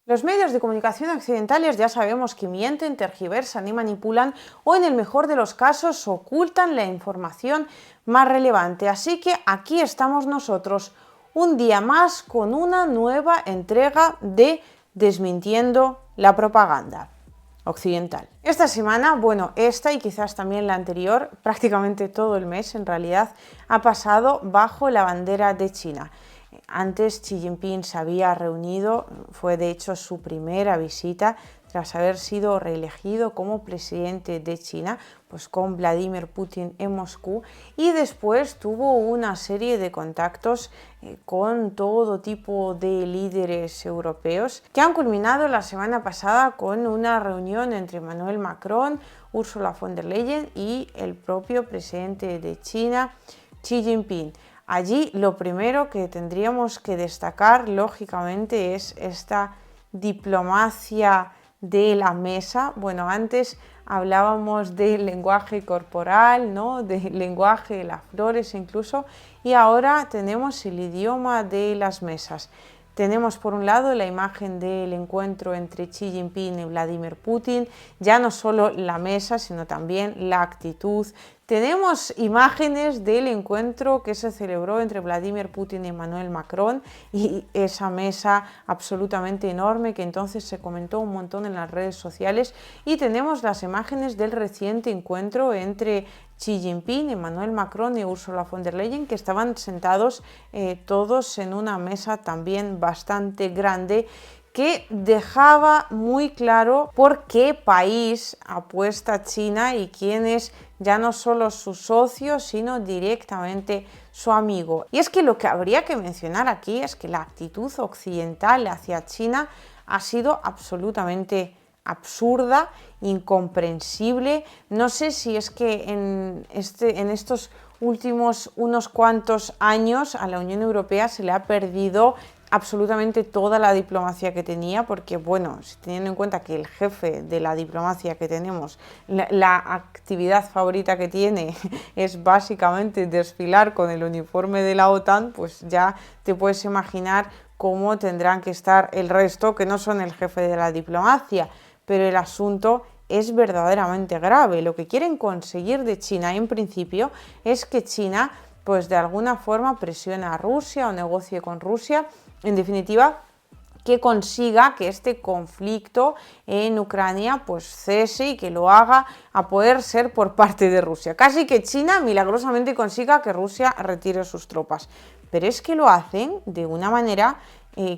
Los medios de comunicación occidentales ya sabemos que mienten, tergiversan y manipulan o en el mejor de los casos ocultan la información más relevante. Así que aquí estamos nosotros un día más con una nueva entrega de Desmintiendo la propaganda occidental. Esta semana, bueno, esta y quizás también la anterior, prácticamente todo el mes en realidad, ha pasado bajo la bandera de China. Antes Xi Jinping se había reunido, fue de hecho su primera visita tras haber sido reelegido como presidente de China, pues con Vladimir Putin en Moscú, y después tuvo una serie de contactos con todo tipo de líderes europeos que han culminado la semana pasada con una reunión entre Emmanuel Macron, Ursula von der Leyen y el propio presidente de China, Xi Jinping. Allí lo primero que tendríamos que destacar, lógicamente, es esta diplomacia de la mesa. Bueno, antes hablábamos del lenguaje corporal, ¿no? Del lenguaje de las flores incluso, y ahora tenemos el idioma de las mesas. Tenemos por un lado la imagen del encuentro entre Xi Jinping y Vladimir Putin, ya no solo la mesa, sino también la actitud. Tenemos imágenes del encuentro que se celebró entre Vladimir Putin y Emmanuel Macron y esa mesa absolutamente enorme que entonces se comentó un montón en las redes sociales, y tenemos las imágenes del reciente encuentro entre Xi Jinping, Emmanuel Macron y Ursula von der Leyen, que estaban sentados todos en una mesa también bastante grande, que dejaba muy claro por qué país apuesta China y quién es ya no solo su socio, sino directamente su amigo. Y es que lo que habría que mencionar aquí es que la actitud occidental hacia China ha sido absolutamente absurda, incomprensible. No sé si es que en estos últimos unos cuantos años a la Unión Europea se le ha perdido absolutamente toda la diplomacia que tenía, porque bueno, teniendo en cuenta que el jefe de la diplomacia que tenemos, la actividad favorita que tiene es básicamente desfilar con el uniforme de la OTAN, pues ya te puedes imaginar cómo tendrán que estar el resto, que no son el jefe de la diplomacia. Pero el asunto es verdaderamente grave. Lo que quieren conseguir de China en principio es que China pues de alguna forma presione a Rusia o negocie con Rusia, en definitiva que consiga que este conflicto en Ucrania pues cese y que lo haga a poder ser por parte de Rusia. Casi que China milagrosamente consiga que Rusia retire sus tropas. Pero es que lo hacen de una manera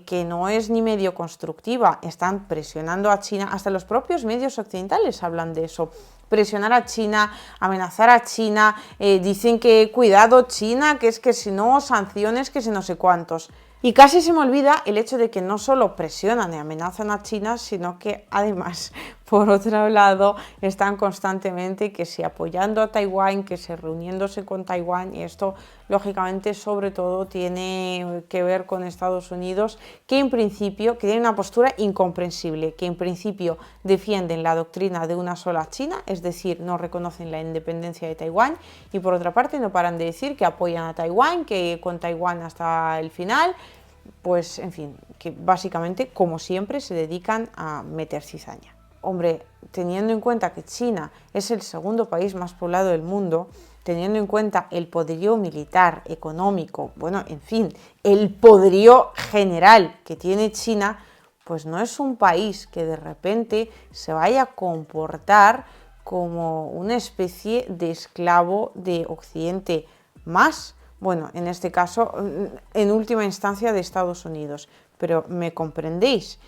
que no es ni medio constructiva. Están presionando a China, hasta los propios medios occidentales hablan de eso. Presionar a China, amenazar a China, dicen que cuidado China, que es que si no, sanciones, que si no sé cuántos. Y casi se me olvida el hecho de que no solo presionan y amenazan a China, sino que además, por otro lado, están constantemente que si apoyando a Taiwán, que si reuniéndose con Taiwán, y esto lógicamente sobre todo tiene que ver con Estados Unidos, que en principio, que tiene una postura incomprensible, que en principio defienden la doctrina de una sola China, es decir, no reconocen la independencia de Taiwán, y por otra parte no paran de decir que apoyan a Taiwán, que con Taiwán hasta el final. Pues, en fin, que básicamente, como siempre, se dedican a meter cizaña. Hombre, teniendo en cuenta que China es el segundo país más poblado del mundo, teniendo en cuenta el poderío militar, económico, bueno, en fin, el poderío general que tiene China, pues no es un país que de repente se vaya a comportar como una especie de esclavo de Occidente más. Bueno, en este caso, en última instancia de Estados Unidos, pero me comprendéis.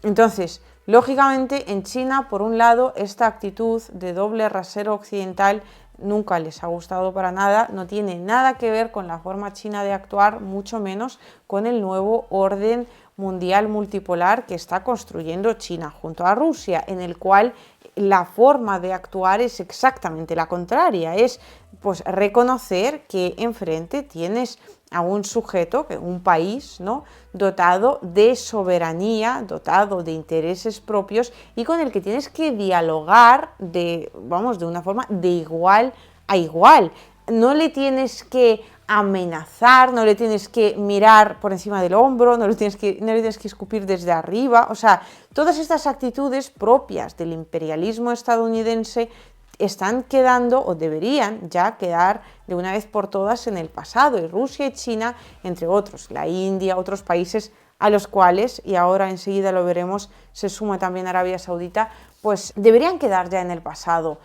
Entonces, lógicamente en China, por un lado, esta actitud de doble rasero occidental nunca les ha gustado para nada, no tiene nada que ver con la forma china de actuar, mucho menos con el nuevo orden mundial multipolar que está construyendo China junto a Rusia, en el cual la forma de actuar es exactamente la contraria, es pues reconocer que enfrente tienes a un sujeto, un país, ¿no?, dotado de soberanía, dotado de intereses propios y con el que tienes que dialogar de una forma de igual a igual. No le tienes que amenazar, no le tienes que mirar por encima del hombro, no le tienes que escupir desde arriba. O sea, todas estas actitudes propias del imperialismo estadounidense están quedando o deberían ya quedar de una vez por todas en el pasado, y Rusia y China, entre otros, la India, otros países a los cuales, y ahora enseguida lo veremos, se suma también Arabia Saudita, pues deberían quedar ya en el pasado.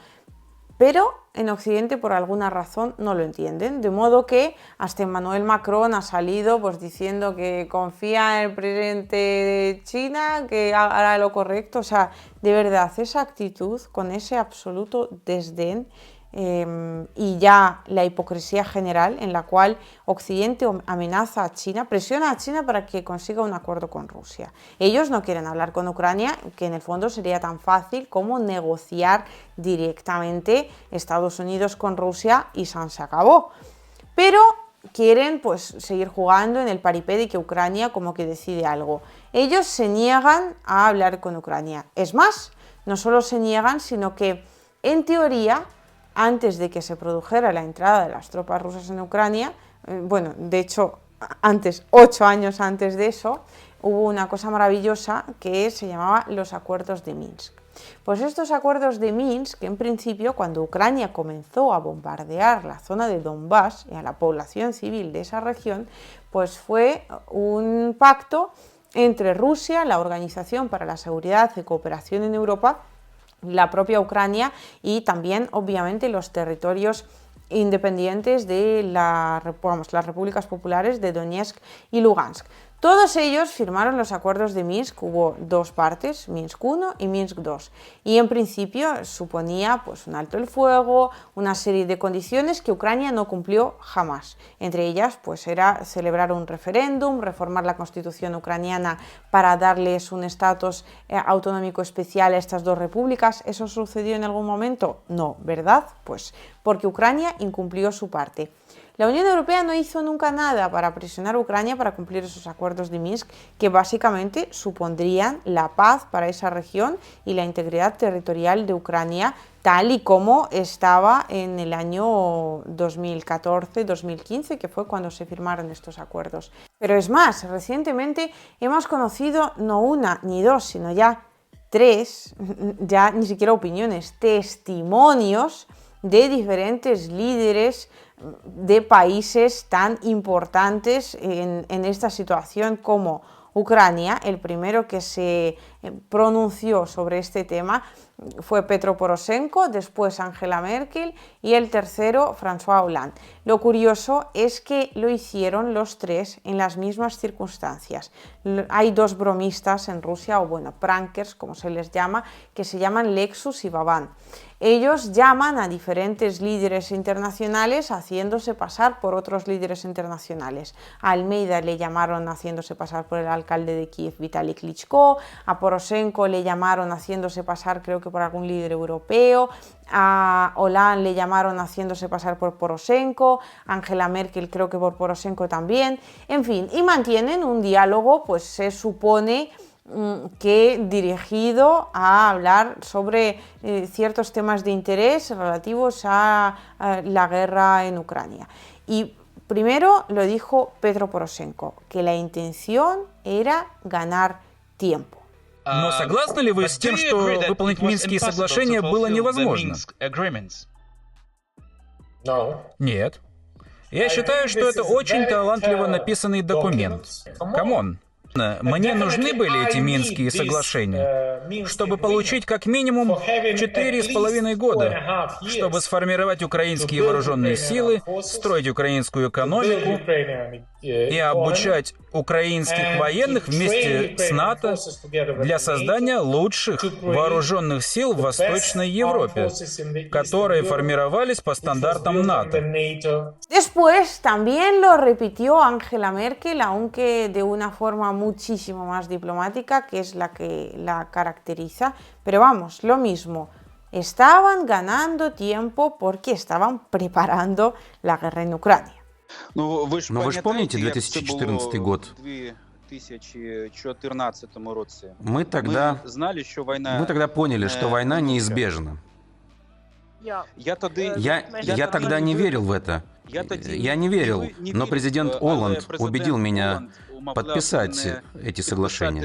Pero en Occidente por alguna razón no lo entienden, de modo que hasta Emmanuel Macron ha salido pues diciendo que confía en el presidente de China, que hará lo correcto. O sea, de verdad, esa actitud con ese absoluto desdén y ya la hipocresía general en la cual Occidente amenaza a China, presiona a China para que consiga un acuerdo con Rusia. Ellos no quieren hablar con Ucrania, que en el fondo sería tan fácil como negociar directamente Estados Unidos con Rusia y se acabó. Pero quieren pues seguir jugando en el paripé de que Ucrania como que decide algo. Ellos se niegan a hablar con Ucrania. Es más, no solo se niegan, sino que en teoría, antes de que se produjera la entrada de las tropas rusas en Ucrania, bueno, de hecho, 8 años antes de eso, hubo una cosa maravillosa que se llamaba los acuerdos de Minsk. Pues estos acuerdos de Minsk, en principio, cuando Ucrania comenzó a bombardear la zona de Donbass y a la población civil de esa región, pues fue un pacto entre Rusia, la Organización para la Seguridad y Cooperación en Europa, la propia Ucrania y también, obviamente, los territorios independientes de las repúblicas populares de Donetsk y Lugansk. Todos ellos firmaron los acuerdos de Minsk, hubo dos partes, Minsk I y Minsk II, y en principio suponía pues, un alto el fuego, una serie de condiciones que Ucrania no cumplió jamás. Entre ellas pues, era celebrar un referéndum, reformar la constitución ucraniana para darles un estatus autonómico especial a estas dos repúblicas. ¿Eso sucedió en algún momento? No, ¿verdad? Pues porque Ucrania incumplió su parte. La Unión Europea no hizo nunca nada para presionar a Ucrania para cumplir esos acuerdos de Minsk, que básicamente supondrían la paz para esa región y la integridad territorial de Ucrania, tal y como estaba en el año 2014-2015, que fue cuando se firmaron estos acuerdos. Pero es más, recientemente hemos conocido no una ni dos, sino ya 3, ya ni siquiera opiniones, testimonios de diferentes líderes de países tan importantes en esta situación como Ucrania. El primero que se pronunció sobre este tema fue Petro Poroshenko, después Angela Merkel y el tercero François Hollande. Lo curioso es que lo hicieron los tres en las mismas circunstancias. Hay dos bromistas en Rusia, o bueno, prankers como se les llama, que se llaman Lexus y Baban. Ellos llaman a diferentes líderes internacionales haciéndose pasar por otros líderes internacionales. A Almeida le llamaron haciéndose pasar por el alcalde de Kiev, Vitaly Klitschko, a Poroshenko le llamaron haciéndose pasar, creo que por algún líder europeo, a Hollande le llamaron haciéndose pasar por Poroshenko, Angela Merkel creo que por Poroshenko también, en fin, y mantienen un diálogo, pues se supone que dirigido a hablar sobre ciertos temas de interés relativos a la guerra en Ucrania. Y primero lo dijo Petro Poroshenko, que la intención era ganar tiempo. Но согласны ли вы с тем, что выполнить Минские соглашения было невозможно? Нет. Я считаю, что это очень талантливо написанный документ. Камон. Мне нужны были эти Минские соглашения, чтобы получить как минимум 4,5 года, чтобы сформировать украинские вооруженные силы, строить украинскую экономику и обучать украинских военных вместе с НАТО для создания лучших вооруженных сил в Восточной Европе, которые формировались по стандартам НАТО. Después también lo repitió Angela Merkel, aunque de una forma muchísimo más diplomática, que es la que la caracteriza, pero vamos, lo mismo. Estaban ganando tiempo porque estaban preparando la guerra en Ucrania. Но вы же помните 2014 год? Мы тогда поняли, что война неизбежна. Я тогда не верил в это. Я не верил, но президент Олланд убедил меня подписать эти соглашения.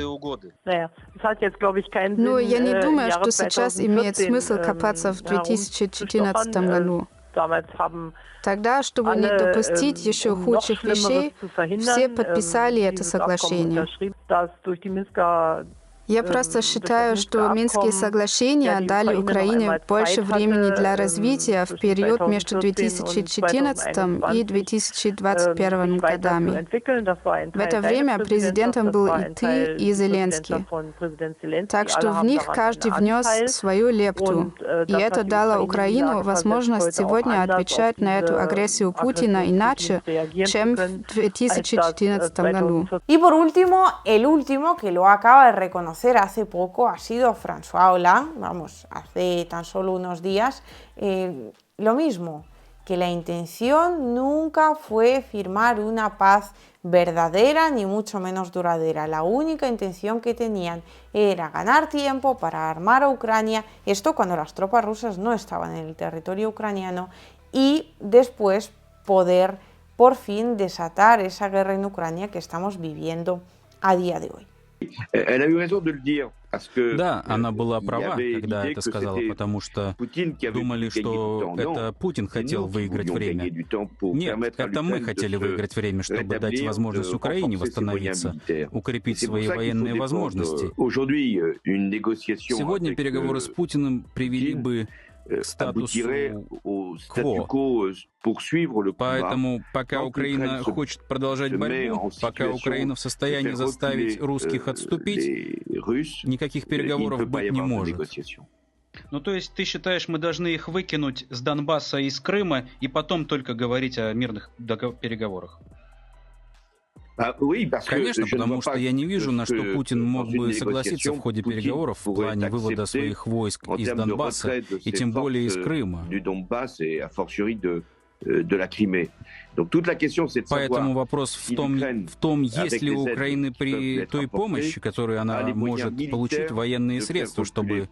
Ну, я не думаю, что сейчас имеет смысл копаться в 2014 году. Тогда, чтобы не допустить еще худших вещей, все подписали это соглашение. Я просто считаю, что Минские соглашения дали Украине больше времени для развития в период между 2014 и 2021 годами. В это время президентом был и ты, и Зеленский. Так что в них каждый внес свою лепту. И это дало Украину возможность сегодня отвечать на эту агрессию Путина иначе, чем в 2014 году. Y por último, el último que lo acaba de reconocer hace poco ha sido François Hollande, vamos, hace tan solo unos días, lo mismo, que la intención nunca fue firmar una paz verdadera ni mucho menos duradera. La única intención que tenían era ganar tiempo para armar a Ucrania, esto cuando las tropas rusas no estaban en el territorio ucraniano, y después poder por fin desatar esa guerra en Ucrania que estamos viviendo a día de hoy. Да, она была права, когда это сказала, потому что думали, что это Путин хотел выиграть время. Нет, это мы хотели выиграть время, чтобы дать возможность Украине восстановиться, укрепить свои военные возможности. Сегодня переговоры с Путиным привели бы к статусу кво. Поэтому пока Украина хочет продолжать борьбу, пока Украина в состоянии заставить русских отступить, никаких переговоров быть не может. Ну, то есть ты считаешь, мы должны их выкинуть с Донбасса и с Крыма, и потом только говорить о мирных переговорах? Конечно, потому что я не вижу, на что Путин мог бы согласиться в ходе переговоров в плане вывода своих войск из Донбасса и тем более из Крыма. Поэтому вопрос в том, есть ли у Украины при той помощи, которую она может получить, военные средства, чтобы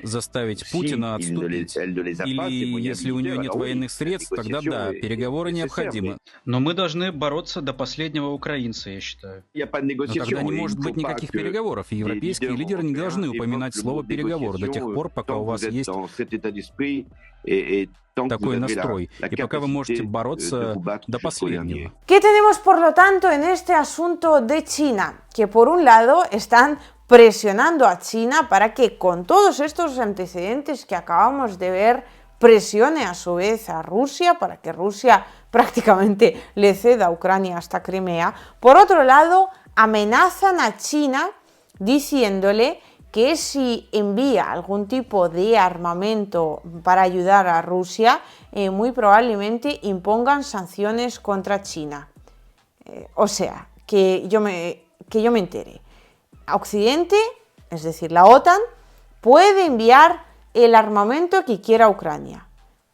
заставить Путина отступить. Или если у нее нет военных средств, тогда да, переговоры необходимы. Но мы должны бороться до последнего украинца, я считаю. Но тогда не может быть никаких переговоров, и европейские лидеры не должны упоминать слово «переговор» до тех пор, пока у вас есть такой настрой, и пока вы можете бороться до последнего. ¿Qué tenemos, por lo tanto, en este asunto de China? Que por un lado están presionando a China para que, con todos estos antecedentes que acabamos de ver, presione a su vez a Rusia para que Rusia prácticamente le ceda a Ucrania hasta Crimea. Por otro lado, amenazan a China diciéndole que si envía algún tipo de armamento para ayudar a Rusia, muy probablemente impongan sanciones contra China. O sea, que yo me entere. Occidente, es decir, la OTAN, puede enviar el armamento que quiera a Ucrania,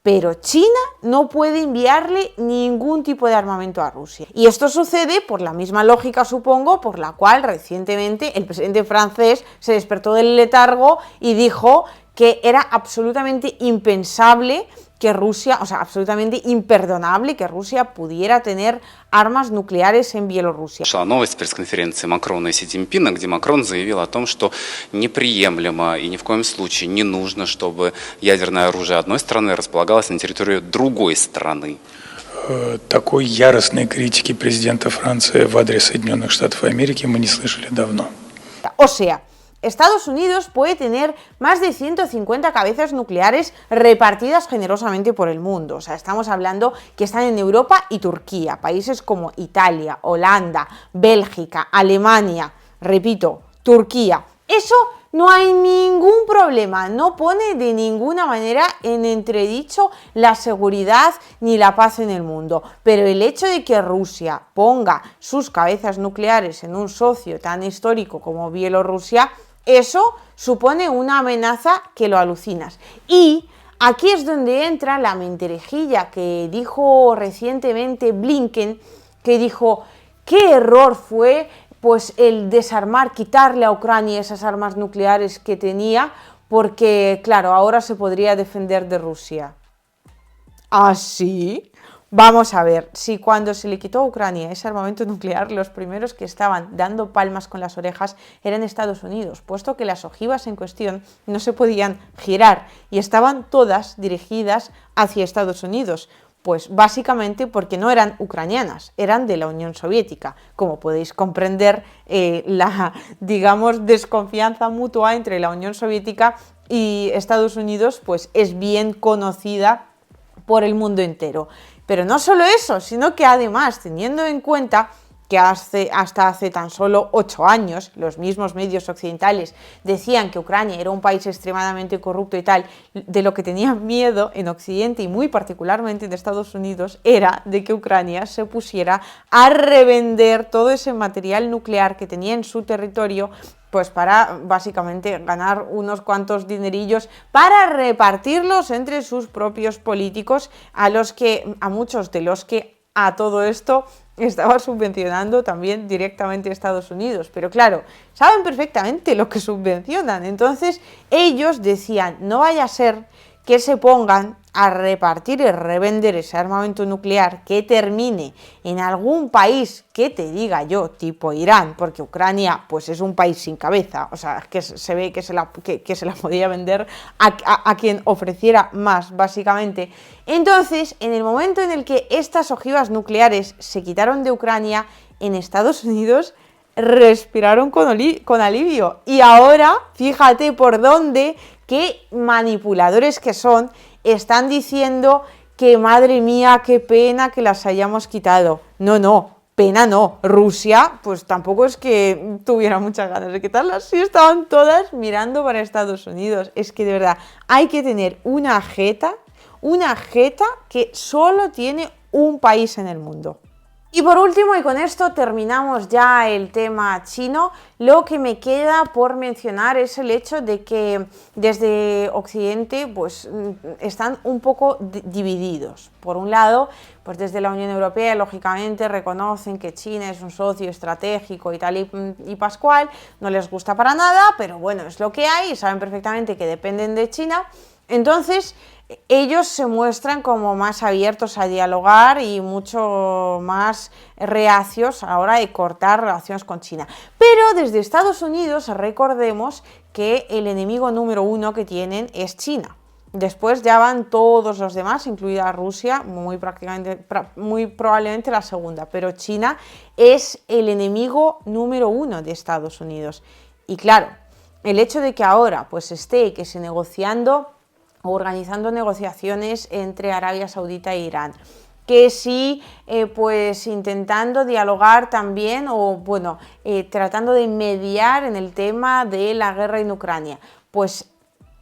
pero China no puede enviarle ningún tipo de armamento a Rusia. Y esto sucede por la misma lógica, supongo, por la cual recientemente el presidente francés se despertó del letargo y dijo que era absolutamente impensable que Rusia, o sea, absolutamente imperdonable que Rusia pudiera tener armas nucleares en Bielorrusia. Шла новость с пресс-конференции Макрона и Си Цзиньпина, где Макрон заявил о том, что неприемлемо и ни в коем случае не нужно, чтобы ядерное оружие одной страны располагалось на территории другой страны. Такой яростной критики президента Франции в адрес Соединенных Штатов Америки мы не слышали давно. O sea, Estados Unidos puede tener más de 150 cabezas nucleares repartidas generosamente por el mundo. O sea, estamos hablando que están en Europa y Turquía, países como Italia, Holanda, Bélgica, Alemania, repito, Turquía. Eso no hay ningún problema, no pone de ninguna manera en entredicho la seguridad ni la paz en el mundo. Pero el hecho de que Rusia ponga sus cabezas nucleares en un socio tan histórico como Bielorrusia, eso supone una amenaza que lo alucinas. Y aquí es donde entra la mentirejilla que dijo recientemente Blinken, que dijo, ¿qué error fue pues el desarmar, quitarle a Ucrania esas armas nucleares que tenía? Porque, claro, ahora se podría defender de Rusia. ¿Ah, sí? Vamos a ver, si cuando se le quitó a Ucrania ese armamento nuclear, los primeros que estaban dando palmas con las orejas eran Estados Unidos, puesto que las ojivas en cuestión no se podían girar y estaban todas dirigidas hacia Estados Unidos. Pues básicamente porque no eran ucranianas, eran de la Unión Soviética. Como podéis comprender, la, digamos, desconfianza mutua entre la Unión Soviética y Estados Unidos pues es bien conocida por el mundo entero. Pero no solo eso, sino que además, teniendo en cuenta que hasta hace tan solo 8 años los mismos medios occidentales decían que Ucrania era un país extremadamente corrupto y tal, de lo que tenían miedo en Occidente y muy particularmente en Estados Unidos era de que Ucrania se pusiera a revender todo ese material nuclear que tenía en su territorio, pues para básicamente ganar unos cuantos dinerillos para repartirlos entre sus propios políticos, a muchos de los que a todo esto estaba subvencionando también directamente Estados Unidos. Pero claro, saben perfectamente lo que subvencionan. Entonces ellos decían, no vaya a ser que se pongan a repartir y revender ese armamento nuclear que termine en algún país que te diga yo, tipo Irán, porque Ucrania pues es un país sin cabeza, o sea, que se ve que se la podía vender a quien ofreciera más, básicamente. Entonces, en el momento en el que estas ojivas nucleares se quitaron de Ucrania, en Estados Unidos respiraron con alivio. Y ahora, fíjate por dónde, qué manipuladores que son, están diciendo que madre mía, qué pena que las hayamos quitado. No, pena no. Rusia, pues tampoco es que tuviera muchas ganas de quitarlas, sí estaban todas mirando para Estados Unidos. Es que de verdad hay que tener una jeta que solo tiene un país en el mundo. Y por último, y con esto terminamos ya el tema chino, lo que me queda por mencionar es el hecho de que desde Occidente pues están un poco divididos. Por un lado, pues desde la Unión Europea lógicamente reconocen que China es un socio estratégico y tal y pascual, no les gusta para nada, pero bueno, es lo que hay y saben perfectamente que dependen de China. Entonces, ellos se muestran como más abiertos a dialogar y mucho más reacios a la hora de cortar relaciones con China. Pero desde Estados Unidos recordemos que el enemigo número 1 que tienen es China. Después ya van todos los demás, incluida Rusia, muy probablemente la segunda, pero China es el enemigo número 1 de Estados Unidos. Y claro, el hecho de que ahora pues esté que se negociando o organizando negociaciones entre Arabia Saudita e Irán, que sí, pues intentando dialogar también o bueno, tratando de mediar en el tema de la guerra en Ucrania, pues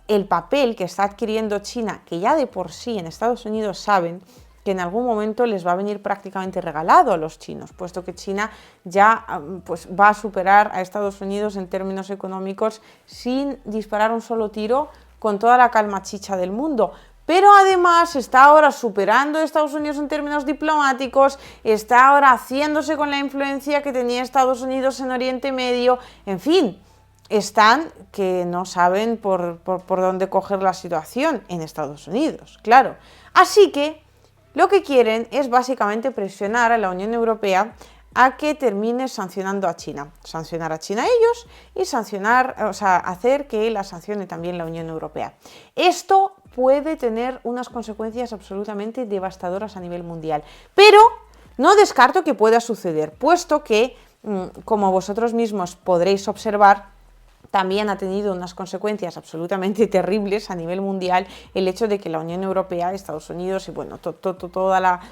el papel que está adquiriendo China, que ya de por sí en Estados Unidos saben que en algún momento les va a venir prácticamente regalado a los chinos, puesto que China ya pues va a superar a Estados Unidos en términos económicos sin disparar un solo tiro, con toda la calma chicha del mundo. Pero además está ahora superando a Estados Unidos en términos diplomáticos, está ahora haciéndose con la influencia que tenía Estados Unidos en Oriente Medio, en fin, están que no saben por dónde coger la situación en Estados Unidos, claro. Así que lo que quieren es básicamente presionar a la Unión Europea a que termine sancionando a China, sancionar a China a ellos y hacer que la sancione también la Unión Europea. Esto puede tener unas consecuencias absolutamente devastadoras a nivel mundial, pero no descarto que pueda suceder, puesto que, como vosotros mismos podréis observar, también ha tenido unas consecuencias absolutamente terribles a nivel mundial el hecho de que la Unión Europea, Estados Unidos y bueno, todo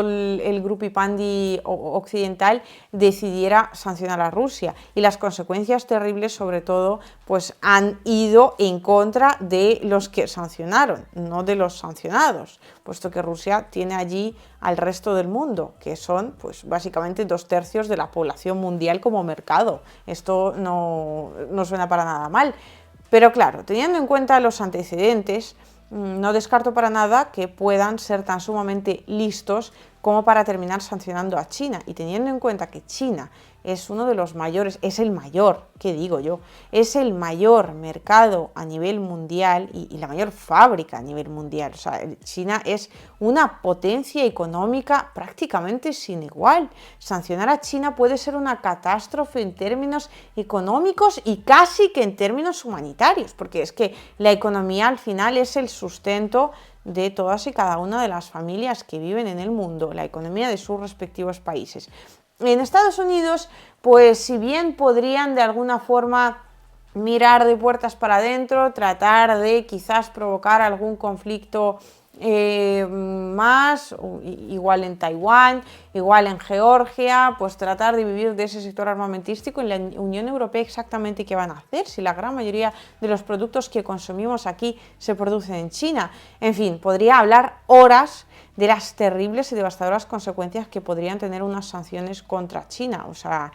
el grupipandi occidental decidiera sancionar a Rusia, y las consecuencias terribles sobre todo pues han ido en contra de los que sancionaron, no de los sancionados, puesto que Rusia tiene allí al resto del mundo, que son pues básicamente 2/3 de la población mundial como mercado. Esto no suena para nada mal, pero claro, teniendo en cuenta los antecedentes, no descarto para nada que puedan ser tan sumamente listos como para terminar sancionando a China, y teniendo en cuenta que China es uno de los mayores, es el mayor, ¿qué digo yo? Es el mayor mercado a nivel mundial y la mayor fábrica a nivel mundial. O sea, China es una potencia económica prácticamente sin igual. Sancionar a China puede ser una catástrofe en términos económicos y casi que en términos humanitarios, porque es que la economía al final es el sustento de todas y cada una de las familias que viven en el mundo, la economía de sus respectivos países. En Estados Unidos, pues si bien podrían de alguna forma mirar de puertas para adentro, tratar de quizás provocar algún conflicto más, igual en Taiwán, igual en Georgia, pues tratar de vivir de ese sector armamentístico. En la Unión Europea exactamente qué van a hacer si la gran mayoría de los productos que consumimos aquí se producen en China. En fin, podría hablar horas de las terribles y devastadoras consecuencias que podrían tener unas sanciones contra China. O sea,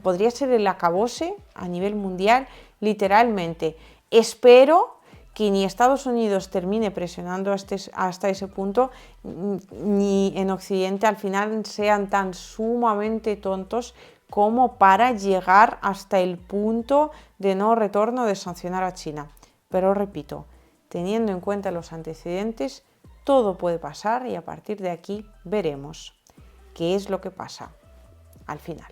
podría ser el acabose a nivel mundial, literalmente. Espero que ni Estados Unidos termine presionando hasta ese punto, ni en Occidente al final sean tan sumamente tontos como para llegar hasta el punto de no retorno de sancionar a China. Pero repito, teniendo en cuenta los antecedentes, todo puede pasar y a partir de aquí veremos qué es lo que pasa al final.